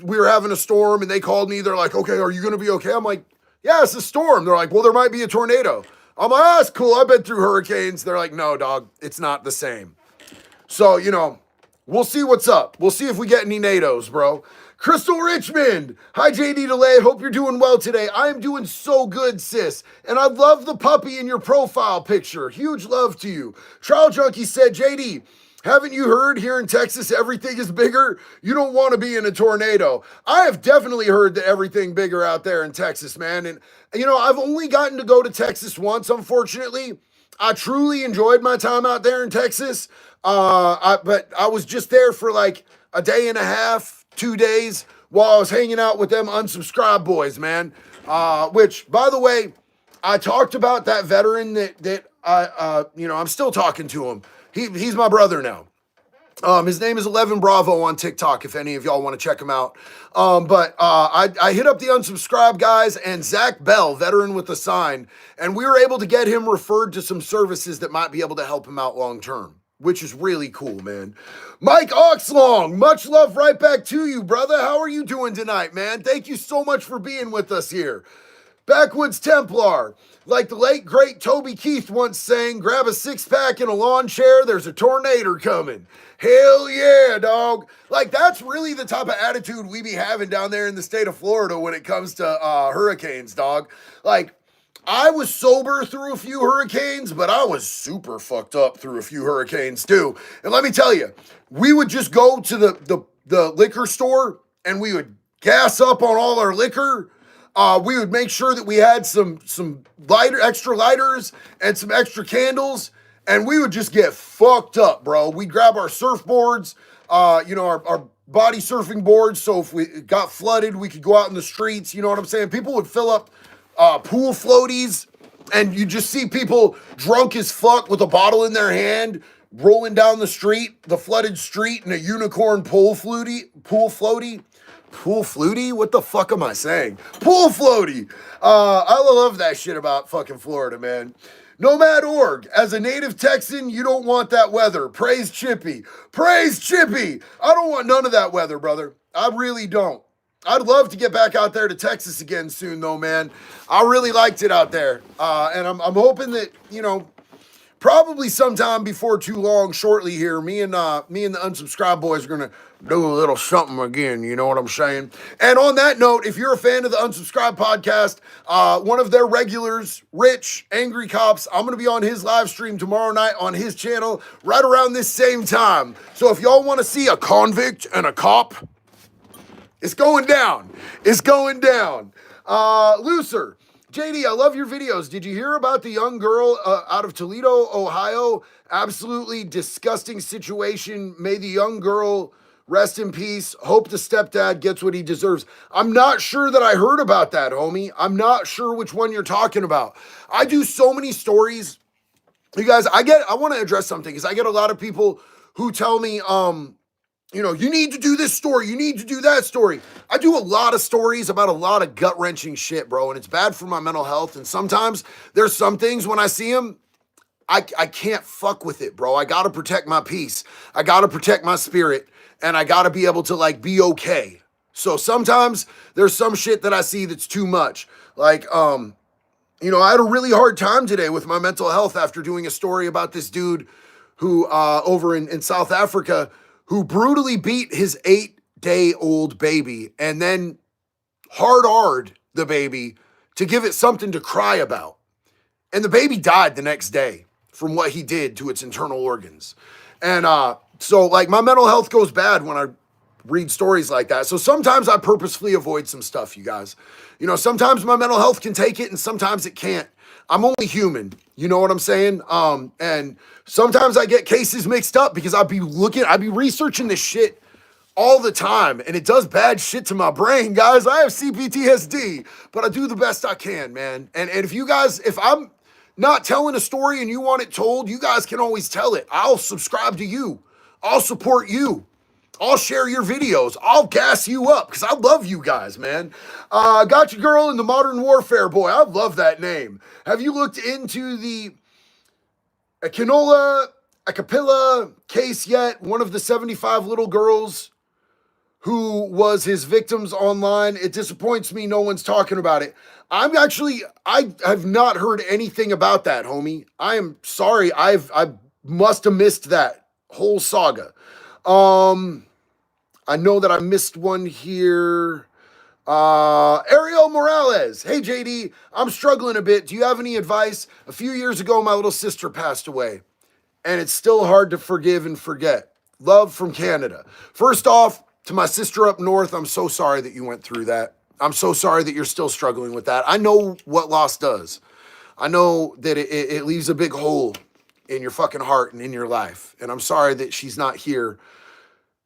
we were having a storm and they called me. They're like, okay, are you going to be okay? I'm like, yeah, it's a storm. They're like, well, there might be a tornado. I'm like, oh, that's cool. I've been through hurricanes. They're like, no, dog, it's not the same. So, we'll see what's up. We'll see if we get any NATOs, bro. Crystal Richmond. Hi, JD Delay. Hope you're doing well today. I am doing so good, sis. And I love the puppy in your profile picture. Huge love to you. Trial Junkie said, JD, haven't you heard here in Texas everything is bigger? You don't want to be in a tornado. I have definitely heard that everything bigger out there in Texas, man. And, I've only gotten to go to Texas once, unfortunately. I truly enjoyed my time out there in Texas. But I was just there for like a day and a half, 2 days while I was hanging out with them unsubscribed boys, man. Which, by the way, I talked about that veteran that I'm still talking to him. He's my brother now. His name is 11 Bravo on TikTok, if any of y'all want to check him out. But I hit up the unsubscribe guys and Zach Bell, veteran with a sign, and we were able to get him referred to some services that might be able to help him out long term, which is really cool, man. Mike Oxlong, much love right back to you, brother. How are you doing tonight, man? Thank you so much for being with us here. Backwoods Templar, like the late, great Toby Keith once sang, grab a six-pack and a lawn chair, there's a tornado coming. Hell yeah, dog. Like, that's really the type of attitude we be having down there in the state of Florida when it comes to hurricanes, dog. Like, I was sober through a few hurricanes, but I was super fucked up through a few hurricanes too. And let me tell you, we would just go to the liquor store and we would gas up on all our liquor. We would make sure that we had some extra lighters and some extra candles, and we would just get fucked up, bro. We'd grab our surfboards, our body surfing boards, so if we got flooded, we could go out in the streets, you know what I'm saying? People would fill up pool floaties, and you just see people drunk as fuck with a bottle in their hand, rolling down the street, the flooded street, in a unicorn pool floaty? What the fuck am I saying? Pool floaty. I love that shit about fucking Florida, man. Nomad Org, as a native Texan, you don't want that weather. Praise Chippy. Praise Chippy. I don't want none of that weather, brother. I really don't. I'd love to get back out there to Texas again soon, though, man. I really liked it out there. And I'm hoping that, probably sometime before too long, shortly here, me and the Unsubscribe boys are gonna do a little something again. You know what I'm saying? And on that note, if you're a fan of the Unsubscribe podcast, one of their regulars, Rich Angry Cops, I'm gonna be on his live stream tomorrow night on his channel right around this same time. So if y'all want to see a convict and a cop, it's going down. It's going down. Looser. JD, I love your videos. Did you hear about the young girl out of Toledo, Ohio? Absolutely disgusting situation. May the young girl rest in peace. Hope the stepdad gets what he deserves. I'm not sure that I heard about that, homie. I'm not sure which one you're talking about. I do so many stories. You guys, I want to address something because I get a lot of people who tell me, you need to do this story. You need to do that story. I do a lot of stories about a lot of gut-wrenching shit, bro, and it's bad for my mental health. And sometimes there's some things when I see them, I can't fuck with it, bro. I got to protect my peace. I got to protect my spirit, and I got to be able to, be okay. So sometimes there's some shit that I see that's too much. I had a really hard time today with my mental health after doing a story about this dude who, over in South Africa, who brutally beat his 8-day-old baby and then hard-R'd the baby to give it something to cry about. And the baby died the next day from what he did to its internal organs. And so my mental health goes bad when I read stories like that. So sometimes I purposefully avoid some stuff, you guys. Sometimes my mental health can take it and sometimes it can't. I'm only human. You know what I'm saying? And sometimes I get cases mixed up because I'd be researching this shit all the time, and it does bad shit to my brain, guys. I have CPTSD, but I do the best I can, man. And if I'm not telling a story and you want it told, you guys can always tell it. I'll subscribe to you. I'll support you. I'll share your videos. I'll gas you up because I love you guys, man. Got your girl in the Modern Warfare, boy. I love that name. Have you looked into the Acapella case yet? One of the 75 little girls who was his victims online. It disappoints me no one's talking about it. I have not heard anything about that, homie. I am sorry. I must have missed that whole saga. I know that I missed one here. Ariel Morales. Hey, JD, I'm struggling a bit. Do you have any advice? A few years ago, my little sister passed away, and it's still hard to forgive and forget. Love from Canada. First off, to my sister up north, I'm so sorry that you went through that. I'm so sorry that you're still struggling with that. I know what loss does. I know that it leaves a big hole in your fucking heart and in your life. And I'm sorry that she's not here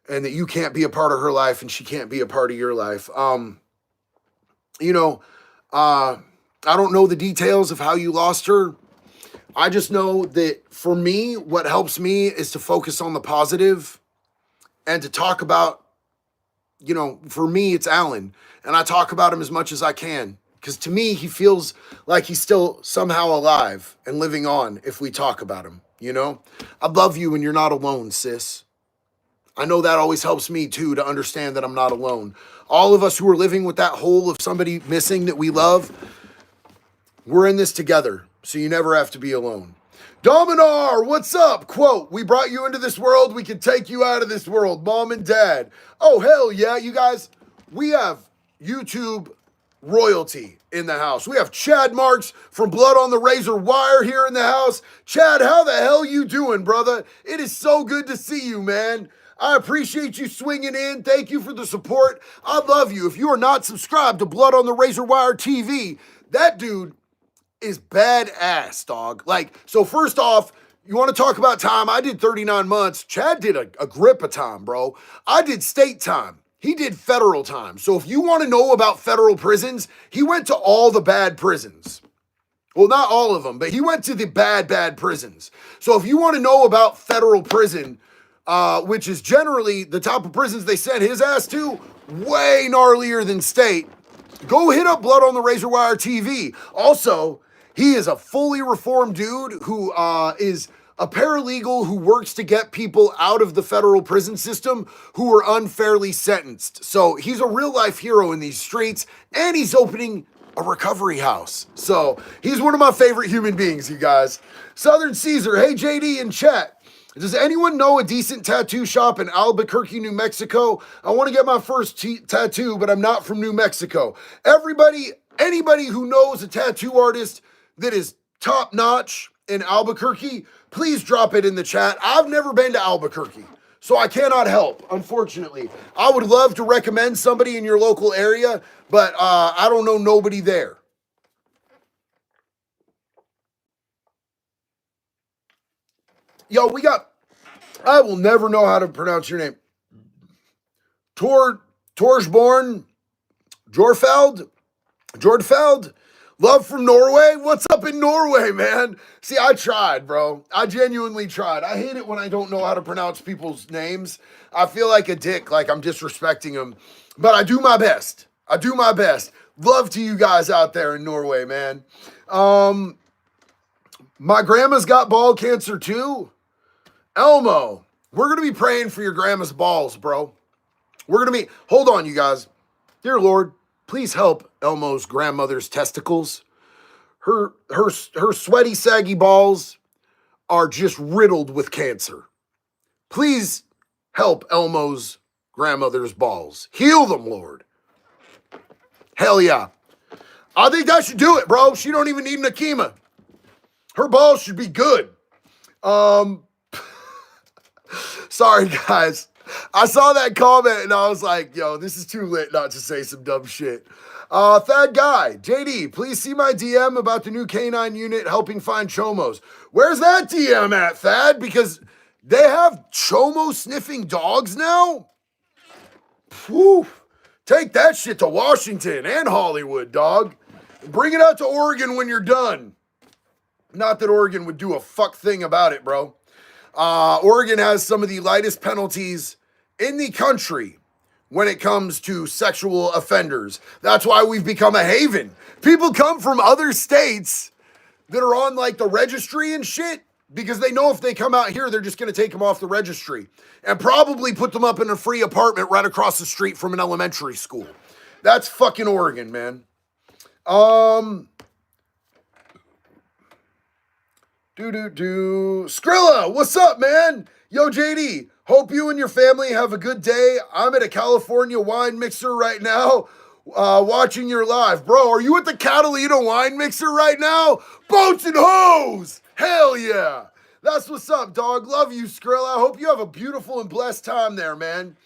and that you can't be a part of her life and she can't be a part of your life. I don't know the details of how you lost her. I just know that for me, what helps me is to focus on the positive and to talk about, for me, it's Alan. And I talk about him as much as I can. Because to me, he feels like he's still somehow alive and living on if we talk about him, I love you and you're not alone, sis. I know that always helps me, too, to understand that I'm not alone. All of us who are living with that hole of somebody missing that we love, we're in this together, so you never have to be alone. Dominar, what's up? Quote, we brought you into this world, we can take you out of this world, mom and dad. Oh, hell yeah, you guys. We have YouTube royalty in the house. We have Chad Marks from Blood on the Razor Wire here in the house. Chad, how the hell you doing, brother? It is so good to see you, man. I appreciate you swinging in. Thank you for the support. I love you. If you are not subscribed to Blood on the Razor Wire TV, that dude is badass, dog. So first off, you want to talk about time? I did 39 months. Chad did a grip of time, bro. I did state time. He did federal time. So if you want to know about federal prisons, he went to all the bad prisons. Well, not all of them, but he went to the bad prisons. So if you want to know about federal prison, which is generally the type of prisons they send his ass to, way gnarlier than state, go hit up Blood on the Razor Wire TV. Also, He is a fully reformed dude who is a paralegal who works to get people out of the federal prison system who were unfairly sentenced. So he's a real life hero in these streets, and he's opening a recovery house. So he's one of my favorite human beings, you guys. Southern Caesar, hey JD in chat. Does anyone know a decent tattoo shop in Albuquerque, New Mexico? I want to get my first tattoo, but I'm not from New Mexico. Anybody who knows a tattoo artist that is top notch in Albuquerque, please drop it in the chat. I've never been to Albuquerque, so I cannot help, unfortunately. I would love to recommend somebody in your local area, but I don't know nobody there. Yo, I will never know how to pronounce your name. Torsborn Jordfeld? Love from Norway? What's up in Norway, man? See, I tried, bro. I genuinely tried. I hate it when I don't know how to pronounce people's names. I feel like a dick, like I'm disrespecting them. But I do my best. Love to you guys out there in Norway, man. My grandma's got ball cancer too. Elmo, we're going to be praying for your grandma's balls, bro. Hold on, you guys. Dear Lord, please help Elmo's grandmother's testicles. Her sweaty, saggy balls are just riddled with cancer. Please help Elmo's grandmother's balls. Heal them, Lord. Hell yeah. I think that should do it, bro. She don't even need an Akima. Her balls should be good. Sorry, guys. I saw that comment and I was like, yo, this is too lit not to say some dumb shit. Thad Guy, JD, please see my DM about the new canine unit helping find chomos. Where's that DM at, Thad? Because they have chomo sniffing dogs now? Whew. Take that shit to Washington and Hollywood, dog. Bring it out to Oregon when you're done. Not that Oregon would do a fuck thing about it, bro. Oregon has some of the lightest penalties in the country when it comes to sexual offenders. That's why we've become a haven. People come from other states that are on like the registry and shit because they know if they come out here, they're just going to take them off the registry and probably put them up in a free apartment right across the street from an elementary school. That's fucking Oregon, man. Skrilla, what's up, man? Yo, JD, hope you and your family have a good day. I'm at a California wine mixer right now, watching your live. Bro, are you at the Catalina wine mixer right now? Boats and hoes! Hell yeah! That's what's up, dog. Love you, Skrilla. I hope you have a beautiful and blessed time there, man.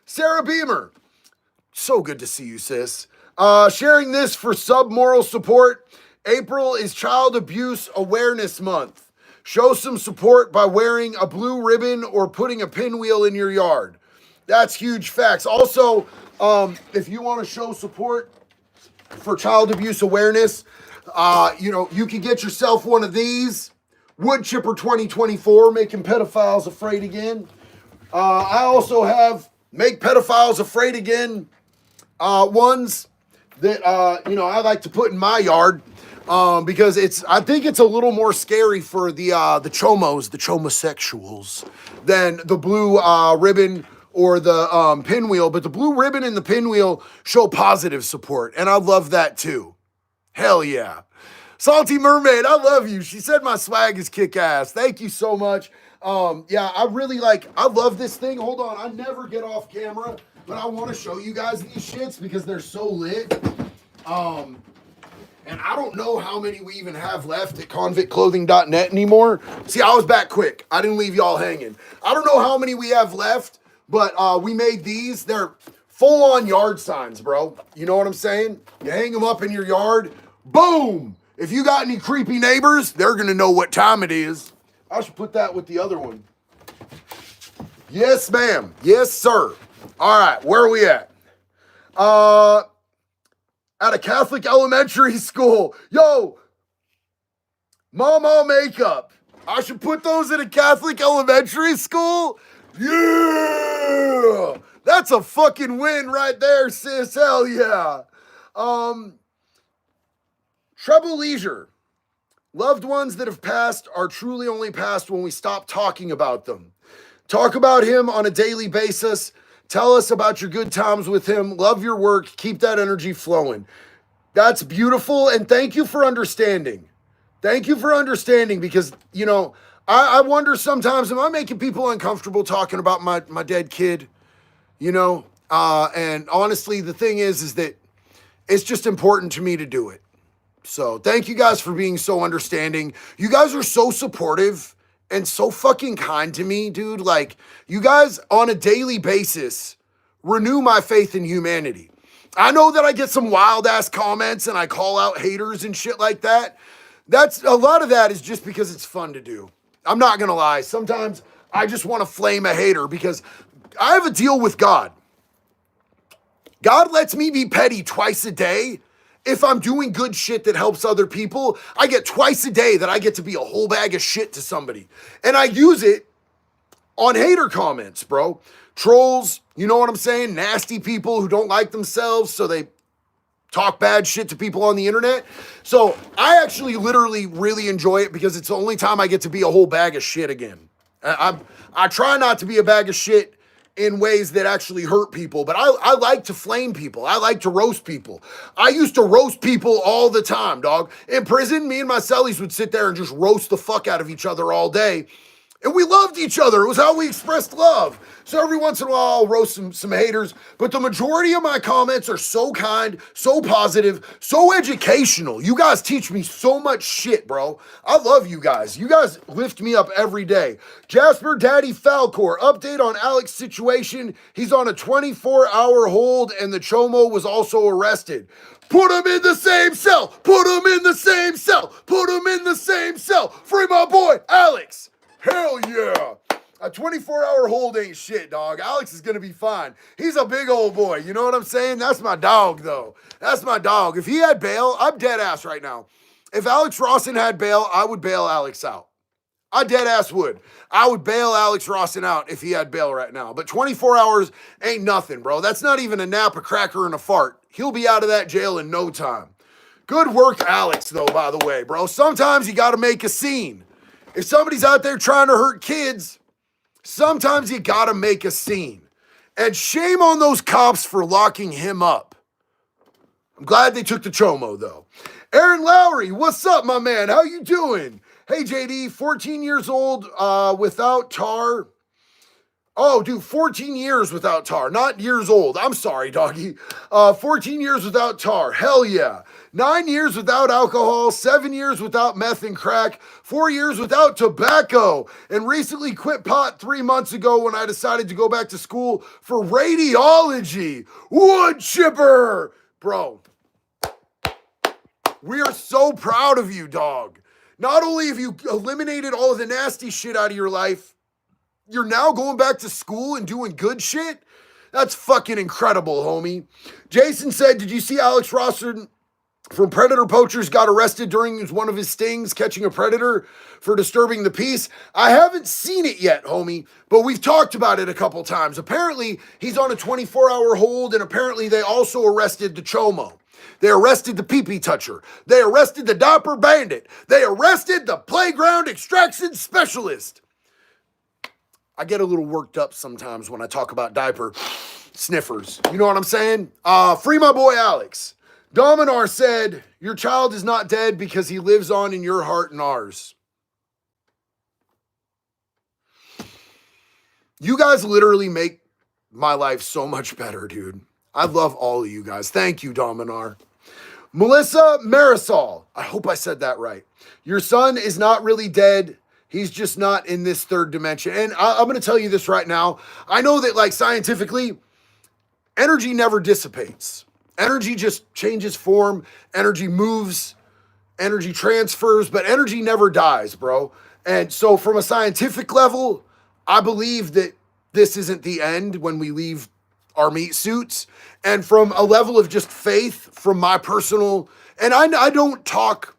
Sarah Beamer, so good to see you, sis. Sharing this for sub-moral support. April is Child Abuse Awareness Month. Show some support by wearing a blue ribbon or putting a pinwheel in your yard. That's huge facts. Also, if you want to show support for child abuse awareness, you can get yourself one of these. Wood Chipper 2024, making pedophiles afraid again. I also have Make Pedophiles Afraid Again ones that, I like to put in my yard. Because I think it's a little more scary for the chomos, the chomosexuals, than the blue ribbon or the pinwheel. But the blue ribbon and the pinwheel show positive support, and I love that too. Hell yeah. Salty Mermaid, I love you. She said my swag is kick-ass. Thank you so much. I love this thing. Hold on, I never get off camera, but I want to show you guys these shits because they're so lit. And I don't know how many we even have left at convictclothing.net anymore. See, I was back quick. I didn't leave y'all hanging. I don't know how many we have left, but we made these. They're full-on yard signs, bro. You know what I'm saying? You hang them up in your yard. Boom! If you got any creepy neighbors, they're going to know what time it is. I should put that with the other one. Yes, ma'am. Yes, sir. All right, where are we at? At a Catholic elementary school. Yo, mama makeup. I should put those in a Catholic elementary school? Yeah! That's a fucking win right there, sis. Hell yeah. Treble Leisure. Loved ones that have passed are truly only passed when we stop talking about them. Talk about him on a daily basis. Tell us about your good times with him. Love your work. Keep that energy flowing. That's beautiful. And thank you for understanding. Thank you for understanding because, you know, I wonder sometimes, am I making people uncomfortable talking about my dead kid? You know? And honestly, the thing is that it's just important to me to do it. So thank you guys for being so understanding. You guys are so supportive and so fucking kind to me, dude. Like, you guys on a daily basis renew my faith in humanity. I know that I get some wild ass comments and I call out haters and shit like that. That's a lot of that is just because it's fun to do. I'm not gonna lie. Sometimes I just want to flame a hater because I have a deal with God. God lets me be petty twice a day. If I'm doing good shit that helps other people, I get twice a day that I get to be a whole bag of shit to somebody. And I use it on hater comments, bro. Trolls, you know what I'm saying? Nasty people who don't like themselves, so they talk bad shit to people on the internet. So I actually literally really enjoy it because it's the only time I get to be a whole bag of shit again. I try not to be a bag of shit in ways that actually hurt people, but I like to flame people. I like to roast people. I used to roast people all the time, dog. In prison, me and my cellies would sit there and just roast the fuck out of each other all day. And we loved each other. It was how we expressed love. So every once in a while, I'll roast some haters. But the majority of my comments are so kind, so positive, so educational. You guys teach me so much shit, bro. I love you guys. You guys lift me up every day. Jasper Daddy Falcor, update on Alex's situation. He's on a 24-hour hold and the Chomo was also arrested. Put him in the same cell. Put him in the same cell. Put him in the same cell. Free my boy, Alex. Hell yeah. A 24-hour hold ain't shit, dog. Alex is going to be fine. He's a big old boy. You know what I'm saying? That's my dog, though. That's my dog. If he had bail, I'm dead ass right now. If Alex Rawson had bail, I would bail Alex out. I dead ass would. I would bail Alex Rawson out if he had bail right now. But 24 hours ain't nothing, bro. That's not even a nap, a cracker, and a fart. He'll be out of that jail in no time. Good work, Alex, though, by the way, bro. Sometimes you got to make a scene. If somebody's out there trying to hurt kids, sometimes you gotta make a scene. And shame on those cops for locking him up. I'm glad they took the Chomo, though. Aaron Lowry, what's up, my man? How you doing? Hey, JD, 14 years old without tar. Oh, dude, 14 years without tar, not years old. I'm sorry, doggy. 14 years without tar. Hell yeah. 9 years without alcohol, 7 years without meth and crack, 4 years without tobacco, and recently quit pot 3 months ago when I decided to go back to school for radiology. Wood chipper. Bro, we are so proud of you, dog. Not only have you eliminated all of the nasty shit out of your life, you're now going back to school and doing good shit? That's fucking incredible, homie. Jason said, did you see Alex Rawson from Predator Poachers got arrested during one of his stings catching a predator for disturbing the peace? I haven't seen it yet, homie, but we've talked about it a couple times. Apparently, he's on a 24-hour hold, and apparently they also arrested the Chomo. They arrested the pee-pee toucher. They arrested the diaper bandit. They arrested the playground extraction specialist. I get a little worked up sometimes when I talk about diaper sniffers. You know what I'm saying? Free my boy Alex. Dominar said, your child is not dead because he lives on in your heart and ours. You guys literally make my life so much better, dude. I love all of you guys. Thank you, Dominar. Melissa Marisol. I hope I said that right. Your son is not really dead. He's just not in this third dimension. And I'm going to tell you this right now. I know that, like, scientifically, energy never dissipates. Energy just changes form. Energy moves. Energy transfers. But energy never dies, bro. And so from a scientific level, I believe that this isn't the end when we leave our meat suits. And from a level of just faith, from my personal... And I don't talk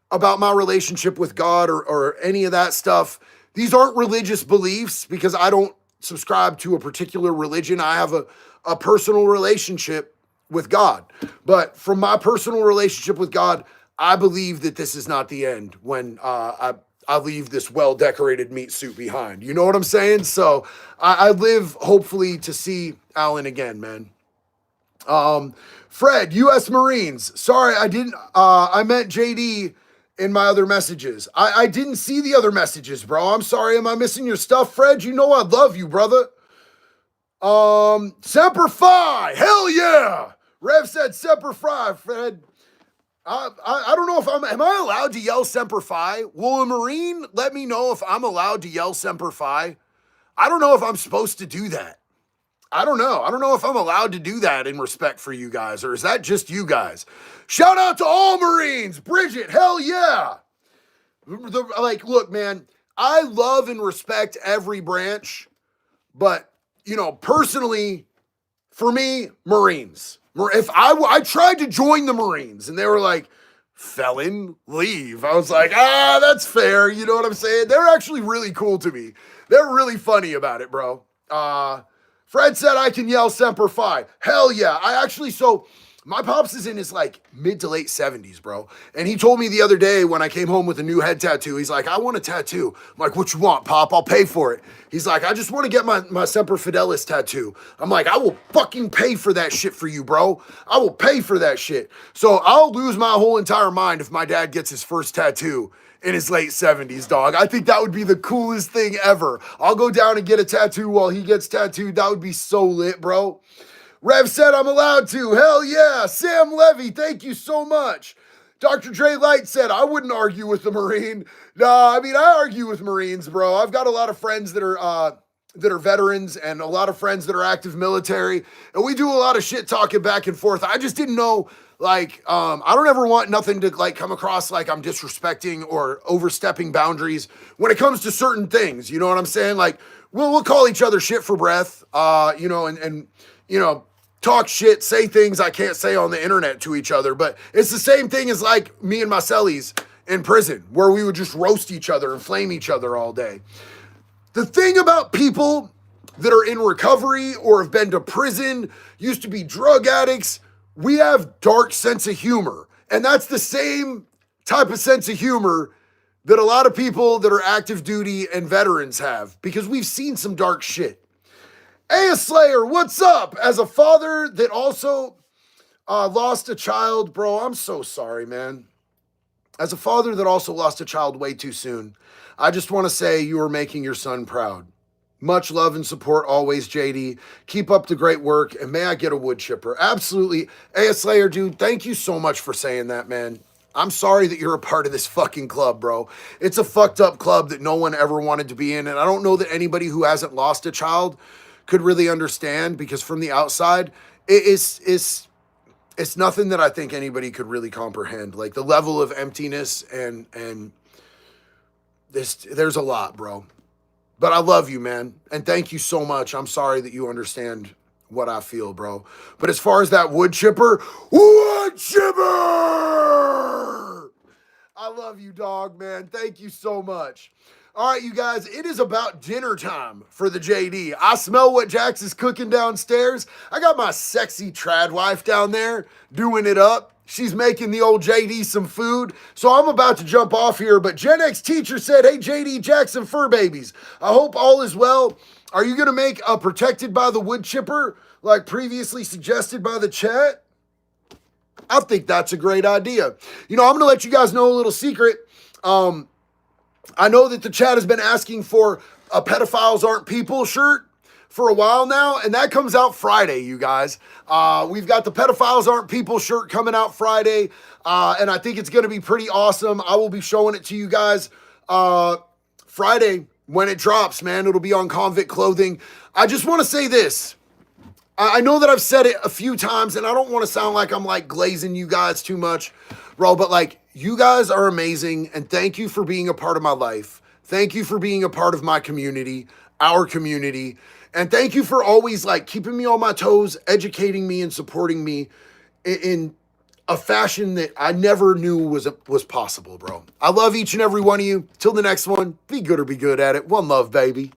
about my relationship with God or any of that stuff. These aren't religious beliefs because I don't subscribe to a particular religion. I have a personal relationship with God. But from my personal relationship with God, I believe that this is not the end when I leave this well-decorated meat suit behind. You know what I'm saying? So I live hopefully to see Alan again, man. Fred, U.S. Marines. Sorry, I didn't. I meant JD in my other messages. I didn't see the other messages, bro. I'm sorry. Am I missing your stuff, Fred? You know I love you, brother. Semper Fi. Hell yeah. Rev said Semper Fi, Fred. I don't know if am I allowed to yell Semper Fi? Will a Marine let me know if I'm allowed to yell Semper Fi? I don't know if I'm supposed to do that. I don't know. I don't know if I'm allowed to do that in respect for you guys, or is that just you guys? Shout out to all Marines. Bridget, hell yeah. Look, man, I love and respect every branch, but, personally, for me, Marines. If I tried to join the Marines and they were like, felon, leave. I was like, that's fair. You know what I'm saying? They're actually really cool to me. They're really funny about it, bro. Fred said I can yell Semper Fi. Hell yeah. My pops is in his mid to late 70s, bro. And he told me the other day when I came home with a new head tattoo, he's like, I want a tattoo. I'm like, what you want, Pop? I'll pay for it. He's like, I just want to get my Semper Fidelis tattoo. I'm like, I will fucking pay for that shit for you, bro. I will pay for that shit. So I'll lose my whole entire mind if my dad gets his first tattoo in his late 70s, dog. I think that would be the coolest thing ever. I'll go down and get a tattoo while he gets tattooed. That would be so lit, bro. Rev said I'm allowed to. Hell yeah. Sam Levy, thank you so much. Dr. Dre Light said I wouldn't argue with the Marine. Nah, I argue with Marines, bro. I've got a lot of friends that are veterans and a lot of friends that are active military, and we do a lot of shit talking back and forth. I just didn't know, I don't ever want nothing to come across like I'm disrespecting or overstepping boundaries when it comes to certain things. You know what I'm saying? We'll call each other shit for breath, and talk shit, say things I can't say on the internet to each other. But it's the same thing as me and my cellies in prison, where we would just roast each other and flame each other all day. The thing about people that are in recovery or have been to prison, used to be drug addicts, we have dark sense of humor. And that's the same type of sense of humor that a lot of people that are active duty and veterans have, because we've seen some dark shit. Hey, Slayer, what's up? As a father that also lost a child, bro, I'm so sorry, man. As a father that also lost a child way too soon, I just want to say you are making your son proud. Much love and support always, JD. Keep up the great work, and may I get a wood chipper? Absolutely. Hey, Slayer, dude, thank you so much for saying that, man. I'm sorry that you're a part of this fucking club, bro. It's a fucked up club that no one ever wanted to be in, and I don't know that anybody who hasn't lost a child could really understand, because from the outside, it's nothing that I think anybody could really comprehend. The level of emptiness and there's a lot, bro. But I love you, man. And thank you so much. I'm sorry that you understand what I feel, bro. But as far as that wood chipper, I love you, dog, man. Thank you so much. All right, you guys, it is about dinner time for the JD. I smell what Jax is cooking downstairs. I got my sexy trad wife down there doing it up. She's making the old JD some food. So I'm about to jump off here, but Gen X teacher said, hey, JD, Jackson fur babies, I hope all is well. Are you going to make a protected by the wood chipper like previously suggested by the chat? I think that's a great idea. I'm going to let you guys know a little secret. I know that the chat has been asking for a Pedophiles Aren't People shirt for a while now, and that comes out Friday, you guys. We've got the Pedophiles Aren't People shirt coming out Friday, and I think it's going to be pretty awesome. I will be showing it to you guys Friday when it drops, man. It'll be on Convict Clothing. I just want to say this. I know that I've said it a few times, and I don't want to sound like I'm glazing you guys too much, bro, but you guys are amazing, and thank you for being a part of my life. Thank you for being a part of my community, our community, and thank you for always keeping me on my toes, educating me and supporting me in a fashion that I never knew was possible, bro. I love each and every one of you. Till the next one, be good or be good at it. One love, baby.